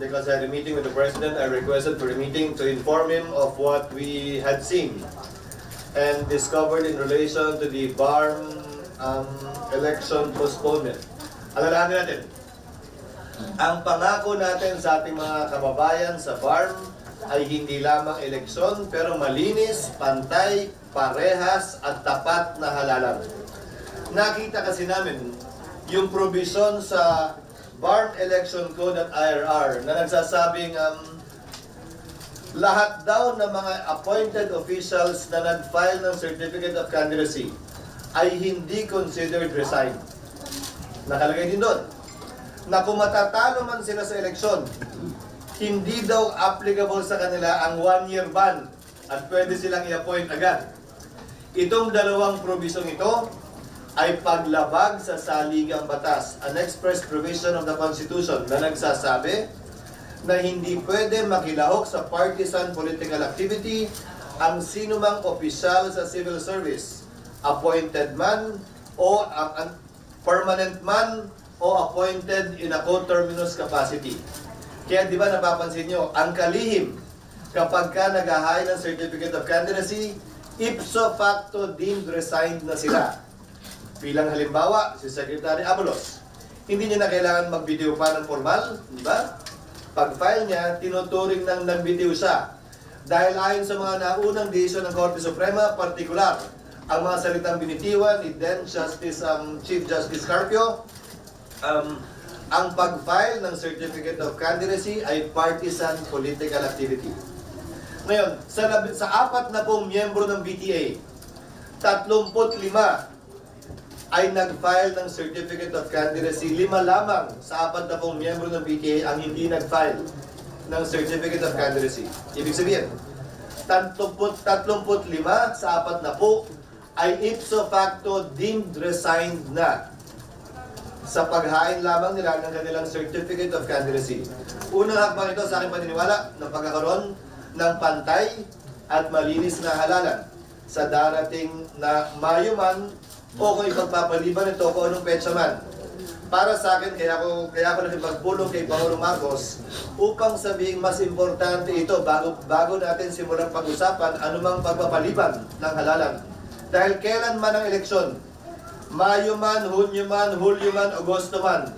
Because I had a meeting with the President, I requested for the meeting to inform him of what we had seen and discovered in relation to the BARM election postponement. Alalahanin natin, ang pangako natin sa ating mga kababayan sa BARM ay hindi lamang eleksyon, pero malinis, pantay, parehas at tapat na halalan. Nakita kasi namin yung provision sa BARM Election Code at IRR na nagsasabing lahat daw ng mga appointed officials na nag-file ng Certificate of Candidacy ay hindi considered resigned. Nakalagay din doon na kung matatalo man sila sa eleksyon, hindi daw applicable sa kanila ang 1-year ban at pwede silang i-appoint agad. Itong dalawang provision ito ay paglabag sa saligang batas, an express provision of the Constitution na nagsasabi na hindi pwede makilahok sa partisan political activity ang sinumang opisyal sa civil service, appointed man o permanent man o appointed in a coterminous capacity. Kaya di ba napapansin nyo, ang kalihim kapag ka nag-ahay ng Certificate of Candidacy, ipso facto deemed resigned na sila. Bilang halimbawa, si Secretary Abalos, hindi niya na kailangan mag-video pa ng formal, di ba? Pag-file niya, tinuturing ng nag-video siya. Dahil ayon sa mga naunang desisyon ng Korte Suprema, partikular, ang mga salitang binitiwan ni then Justice Chief Justice Carpio, ang pag-file ng Certificate of Candidacy ay partisan political activity. Ngayon, sa 40 miyembro ng BTA, 35 ay nag-file ng Certificate of Candidacy. 5 lamang sa 40 miyembro ng BTA ang hindi nag-file ng Certificate of Candidacy. Ibig sabihin, 35 sa 40 ay ipso facto deemed resigned na sa paghain lamang nila ng kanilang Certificate of Candidacy. Unang hakbang ito sa aking paniniwala ng pagkakaroon ng pantay at malinis na halalan sa darating na Mayo man o kung ipagpapaliban ito kung anong petsa man. Para sa akin, kaya ako nakipagpulong kay Pangulong Marcos upang sabihin mas importante ito bago natin simulang pag-usapan anumang pagpapaliban ng halalan. Dahil kailan man ang eleksyon, Mayo man, Hunyo man, Hulyo man, Agosto man,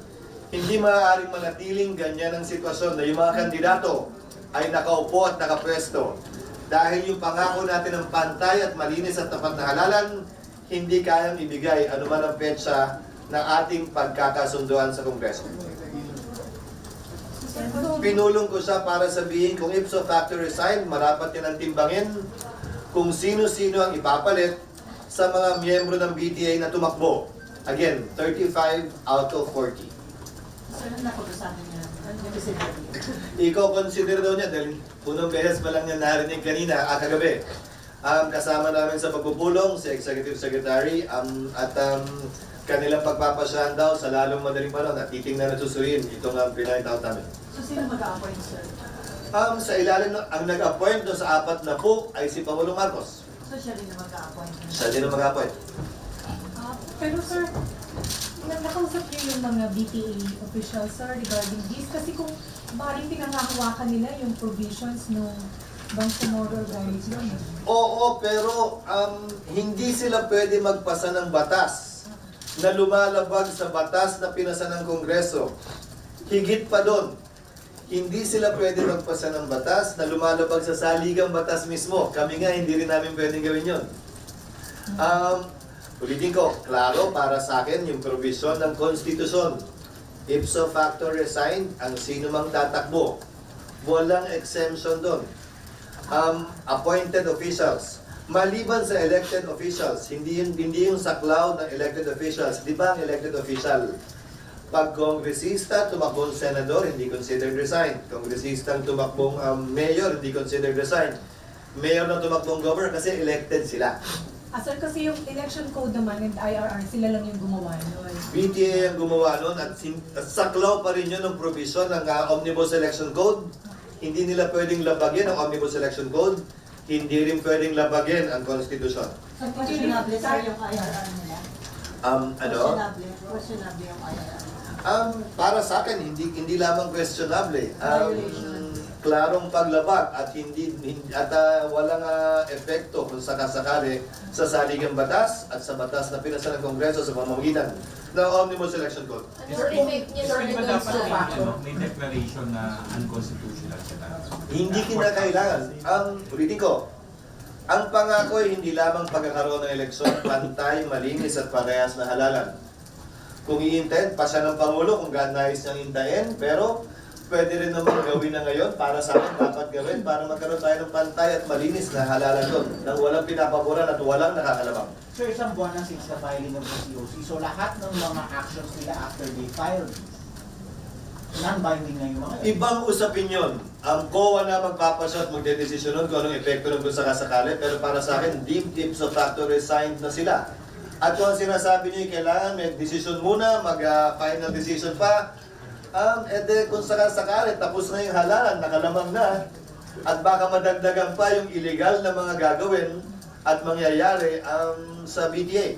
hindi maaaring manatiling ganyan ang sitwasyon na yung mga kandidato ay nakaupo at nakapwesto. Dahil yung pangako natin ng pantay at malinis at tapat na halalan, hindi kayang ibigay anuman ang petsa ng ating pagkakasunduan sa Kongreso. Pinulong ko siya para sabihin kung ipso facto resign, marapat yan ang timbangin kung sino-sino ang ipapalit sa mga miyembro ng BTA na tumakbo. Again, 35 out of 40. Sir, napag-usapan niya. Ikaw consider daw niya dahil unang beses pa lang niya narinig kanina, kagabi. Kasama namin sa pagpupulong si Executive Secretary at kanilang pagpapasyahan daw sa lalong madaling panahon at titingnan at susuriin itong pinahintawag namin. So, sino mag-a-appoint, sir? Sa ilalim, ang nag-appoint doon sa 4 ay si Pangulong Marcos. So, siya rin na mag-a-appoint? Siya din ang mag-appoint. Pero sir, nakausap niyo yung mga BTA officials, sir, regarding this? Kasi kung maaaring pinangahawakan nila yung provisions nung Bangsamoro Organization. Oo, pero hindi sila pwede magpasa ng batas na lumalabag sa batas na pinasa ng Kongreso. Higit pa doon, hindi sila pwede magpasa ng batas na lumalabag sa saligang batas mismo. Kami nga, hindi rin namin pwedeng gawin yun. Ulitin ko, klaro para sa akin yung provision ng Konstitusyon. Ipso facto resign ang sino mang tatakbo. Walang exemption doon. Appointed officials. Maliban sa elected officials, hindi yung saklaw ng elected officials. Di ba ang elected official? Pag kongresista, tumakbong senador, hindi considered resign. Kongresistang tumakbong mayor, hindi considered resign. Mayor na tumakbong governor kasi elected sila. Sir, kasi yung election code naman and IRR, sila lang yung gumawa nun. BTA ang gumawa nun at saklaw pa rin yun ng provision ng Omnibus Election Code. Hindi nila pwedeng labagin ang Omnibus Election Code. Hindi rin pwedeng labagin ang Constitution. So, questionable, sir, yung IRR nila? Ano? Questionable yung IRR. Para sa akin, hindi lamang questionable. Klarong paglabag at walang epekto kung sakasakali sa saligang batas at sa batas na pinasa ng Kongreso sa pamamagitan ng Omnibus Election Code. Sir, effect niya Sir, sir di ba dun dapat sa may declaration na unconstitutional siya? Hindi kinakailangan. Ulitin ko, ang pangako ay hindi lamang pagkakaroon ng eleksyon, pantay, malinis at parehas na halalan. Kung i-intend pa siya ng Pangulo kung nais niyang hintayin, pero pwede rin naman gawin na ngayon para sa akin dapat gawin para magkaroon tayo ng pantay at malinis na halalan doon nang walang pinapaboran at walang nakakalabang. Sir, isang buwan na since the filing of the COC, so lahat ng mga actions nila after they filed, non-binding na yung mga yun. Ibang usapin yun. Ang COA na magpapasya at magdedesisyon nun kung anong epekto nun kung sakasakali, pero para sa akin, deemed ipso facto resigned na sila. At kung ang sinasabi niyo, kailangan may decision muna, mag-final decision pa, kung sakasakali, tapos na yung halalan, nakalamang na, at baka madagdagan pa yung illegal na mga gagawin at mangyayari sa BTA.